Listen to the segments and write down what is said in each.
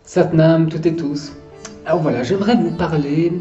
Satnam, toutes et tous. Alors voilà, j'aimerais vous parler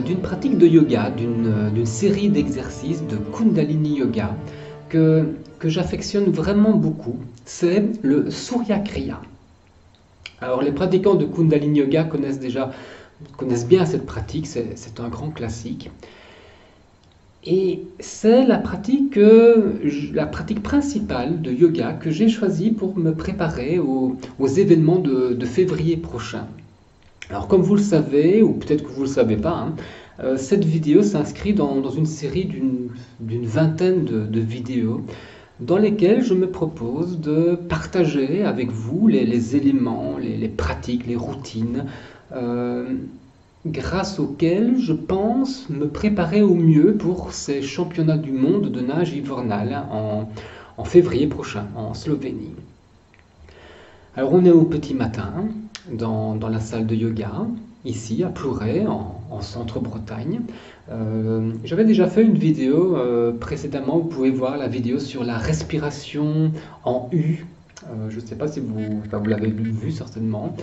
d'une pratique de yoga, d'une série d'exercices de Kundalini Yoga que j'affectionne vraiment beaucoup. C'est le Surya Kriya. Alors les pratiquants de Kundalini Yoga connaissent bien cette pratique, c'est un grand classique. Et c'est la pratique principale de yoga que j'ai choisie pour me préparer aux événements de février prochain. Alors comme vous le savez, ou peut-être que vous ne le savez pas, cette vidéo s'inscrit dans une série d'une vingtaine de vidéos dans lesquelles je me propose de partager avec vous les éléments, les pratiques, les routines, grâce auxquelles je pense me préparer au mieux pour ces championnats du monde de nage hivernale en février prochain, en Slovénie. Alors on est au petit matin, dans la salle de yoga, ici à Plouray, en centre-Bretagne. J'avais déjà fait une vidéo précédemment, vous pouvez voir la vidéo sur la respiration en U. Je ne sais pas si vous l'avez vu certainement,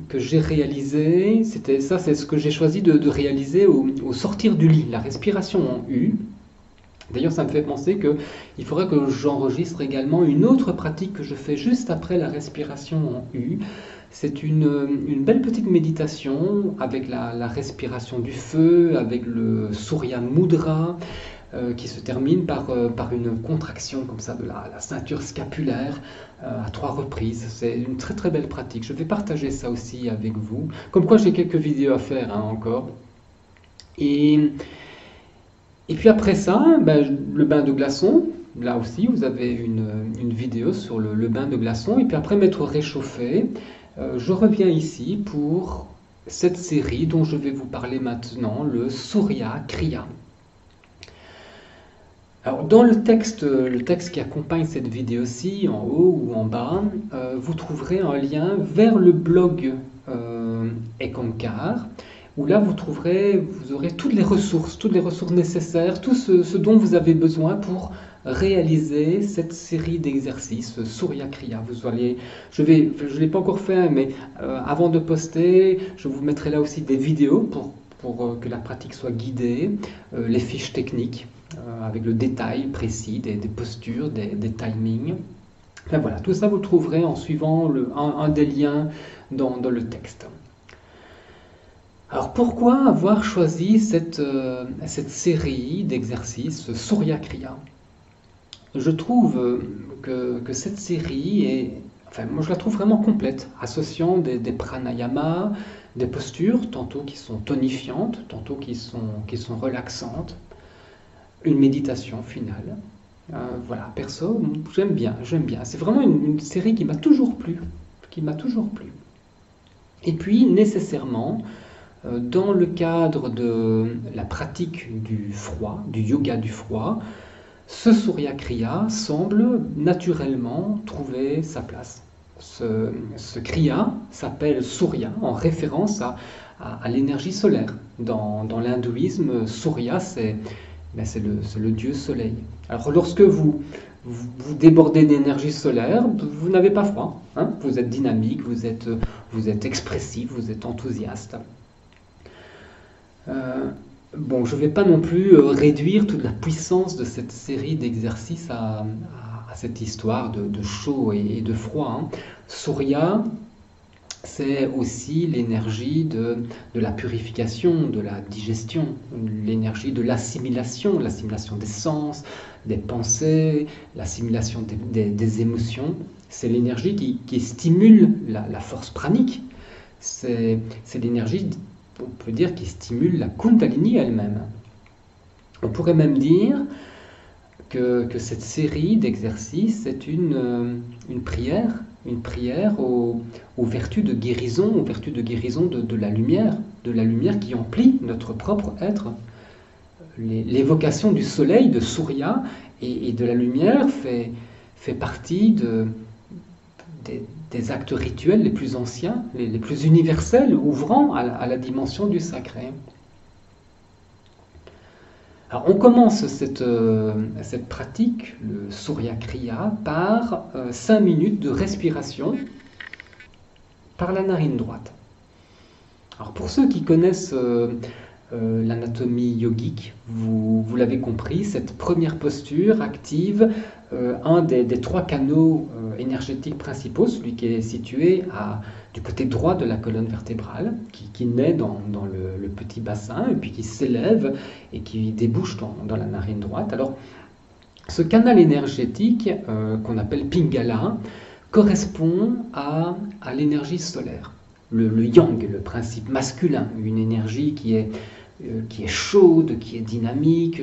que j'ai réalisé. C'est ce que j'ai choisi de réaliser au sortir du lit, la respiration en U. D'ailleurs, ça me fait penser qu'il faudrait que j'enregistre également une autre pratique que je fais juste après la respiration en U. C'est une belle petite méditation avec la respiration du feu, avec le Surya Mudra, qui se termine par une contraction comme ça de la ceinture scapulaire à 3 reprises. C'est une très très belle pratique. Je vais partager ça aussi avec vous. Comme quoi j'ai quelques vidéos à faire encore. Et puis après ça, le bain de glaçons. Là aussi, vous avez une vidéo sur le bain de glaçons. Et puis après m'être réchauffé, je reviens ici pour cette série dont je vais vous parler maintenant, le Surya Kriya. Alors dans le texte qui accompagne cette vidéo-ci, en haut ou en bas, vous trouverez un lien vers le blog Ekankar, où là vous aurez toutes les ressources nécessaires, tout ce dont vous avez besoin pour réaliser cette série d'exercices Surya Kriya. Je ne l'ai pas encore fait, mais avant de poster, je vous mettrai là aussi des vidéos pour que la pratique soit guidée, les fiches techniques avec le détail précis des postures, des timings. Enfin, voilà, tout ça vous le trouverez en suivant un des liens dans le texte. Alors pourquoi avoir choisi cette série d'exercices Surya Kriya? Je trouve que cette série moi je la trouve vraiment complète, associant des pranayamas, des postures, tantôt qui sont tonifiantes, tantôt qui sont relaxantes, une méditation finale. Voilà, perso, j'aime bien. C'est vraiment une série qui m'a toujours plu, Et puis, nécessairement, dans le cadre de la pratique du froid, du yoga du froid, ce Surya Kriya semble naturellement trouver sa place. Ce Kriya s'appelle Surya en référence à l'énergie solaire. Dans l'hindouisme, Surya, c'est le dieu soleil. Alors lorsque vous débordez d'énergie solaire, vous n'avez pas froid. Vous êtes dynamique, vous êtes expressif, vous êtes enthousiaste. Bon, je ne vais pas non plus réduire toute la puissance de cette série d'exercices à cette histoire de chaud et de froid. Surya, c'est aussi l'énergie de la purification, de la digestion, l'énergie de l'assimilation des sens, des pensées, l'assimilation des émotions. C'est l'énergie qui stimule la force pranique. C'est l'énergie, on peut dire, qui stimule la Kundalini elle-même. On pourrait même dire que cette série d'exercices est une prière aux vertus de guérison, de la lumière qui emplit notre propre être. L'évocation du soleil, de Surya et de la lumière fait partie des actes rituels les plus anciens, les plus universels, ouvrant à la dimension du sacré. Alors on commence cette pratique, le Surya Kriya, par 5 minutes de respiration par la narine droite. Alors pour ceux qui connaissent l'anatomie yogique, vous l'avez compris, cette première posture active un des trois canaux énergétiques principaux, celui qui est situé du côté droit de la colonne vertébrale, qui naît dans le petit bassin, et puis qui s'élève et qui débouche dans la narine droite. Alors, ce canal énergétique, qu'on appelle Pingala, correspond à l'énergie solaire. Le yang, le principe masculin, une énergie qui est chaude, qui est dynamique,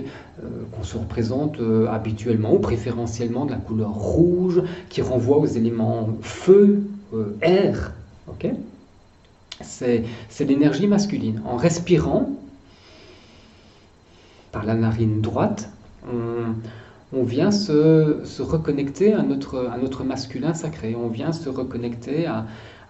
qu'on se représente habituellement ou préférentiellement de la couleur rouge, qui renvoie aux éléments feu, air. Okay, c'est l'énergie masculine. En respirant par la narine droite, on vient se reconnecter à notre masculin sacré. On vient se reconnecter à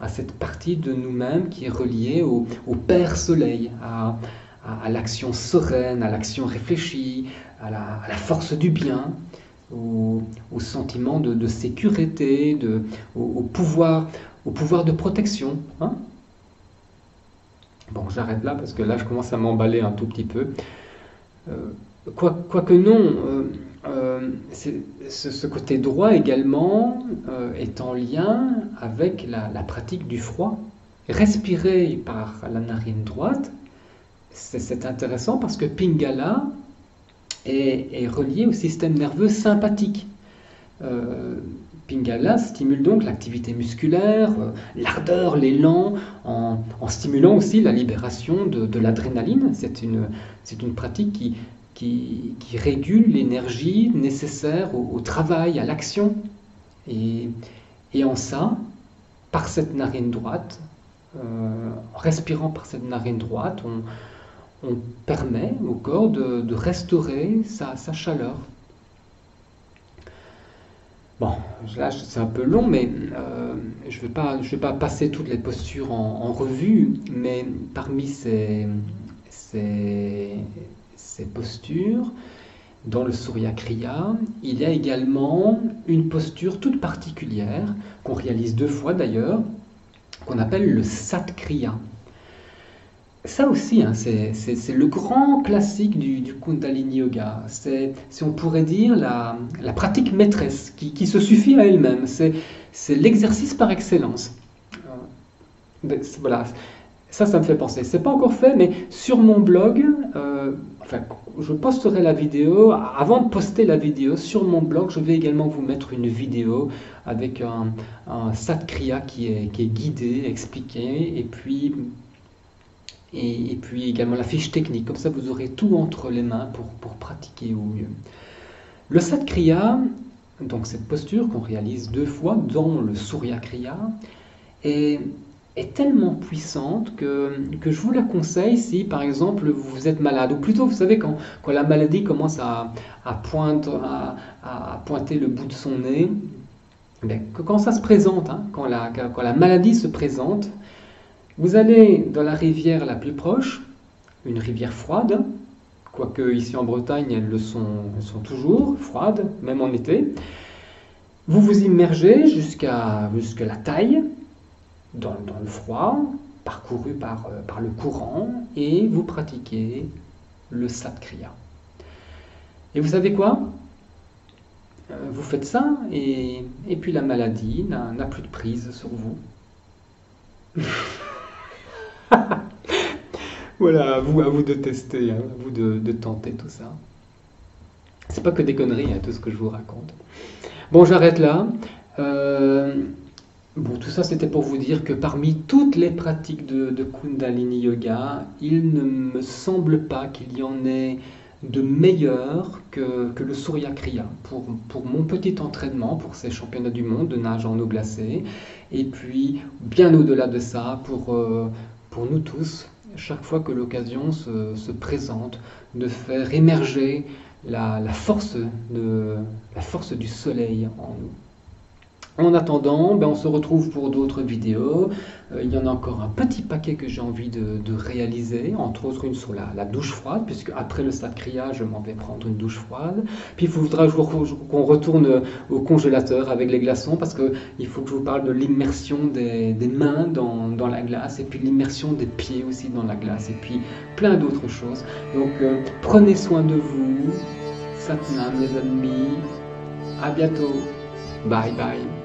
cette partie de nous-mêmes qui est reliée au Père Soleil, à l'action sereine, à l'action réfléchie, à la force du bien, au sentiment de sécurité, au pouvoir de protection. Hein? Bon, j'arrête là parce que là je commence à m'emballer un tout petit peu. Quoique non, ce côté droit également est en lien avec la pratique du froid. Respirer par la narine droite, c'est intéressant parce que Pingala est relié au système nerveux sympathique. Pingala stimule donc l'activité musculaire, l'ardeur, l'élan, en stimulant aussi la libération de l'adrénaline. C'est une pratique qui régule l'énergie nécessaire au travail, à l'action. Et en ça, par cette narine droite, en respirant par cette narine droite, on permet au corps de restaurer sa chaleur. Bon, là c'est un peu long, mais je vais pas passer toutes les postures en revue, mais parmi ces postures, dans le Surya Kriya, il y a également une posture toute particulière, qu'on réalise 2 fois d'ailleurs, qu'on appelle le Sat Kriya. Ça aussi, hein, c'est le grand classique du Kundalini Yoga. C'est, si on pourrait dire, la pratique maîtresse qui se suffit à elle-même. C'est l'exercice par excellence. Voilà, ça me fait penser. C'est pas encore fait, mais sur mon blog, je posterai la vidéo. Avant de poster la vidéo sur mon blog, je vais également vous mettre une vidéo avec un Sat Kriya qui est guidé, expliqué, et puis également la fiche technique, comme ça vous aurez tout entre les mains pour pratiquer au mieux. Le Sat Kriya, donc cette posture qu'on réalise 2 fois dans le Surya Kriya, est tellement puissante que je vous la conseille si par exemple vous êtes malade, ou plutôt vous savez quand la maladie commence à pointer le bout de son nez, quand ça se présente, hein, quand la maladie se présente, vous allez dans la rivière la plus proche, une rivière froide, quoique ici en Bretagne elles sont toujours froides, même en été. Vous vous immergez jusqu'à la taille, dans le froid, parcouru par le courant, et vous pratiquez le Sat Kriya. Et vous savez quoi? Vous faites ça, et puis la maladie n'a plus de prise sur vous. Voilà, à vous de tester, hein, à vous de tenter tout ça. C'est pas que des conneries, hein, tout ce que je vous raconte. Bon, j'arrête là. Bon, tout ça c'était pour vous dire que parmi toutes les pratiques de Kundalini Yoga, il ne me semble pas qu'il y en ait de meilleur que le Surya Kriya pour mon petit entraînement, pour ces championnats du monde de nage en eau glacée, et puis bien au-delà de ça, pour nous tous, chaque fois que l'occasion se présente, de faire émerger la force du soleil en nous. En attendant, on se retrouve pour d'autres vidéos. Il y en a encore un petit paquet que j'ai envie de réaliser, entre autres une sur la douche froide, puisque après le Sacria, je m'en vais prendre une douche froide. Puis il faudra qu'on retourne au congélateur avec les glaçons, parce qu'il faut que je vous parle de l'immersion des mains dans la glace, et puis l'immersion des pieds aussi dans la glace, et puis plein d'autres choses. Donc prenez soin de vous. Satnam les amis. À bientôt. Bye bye.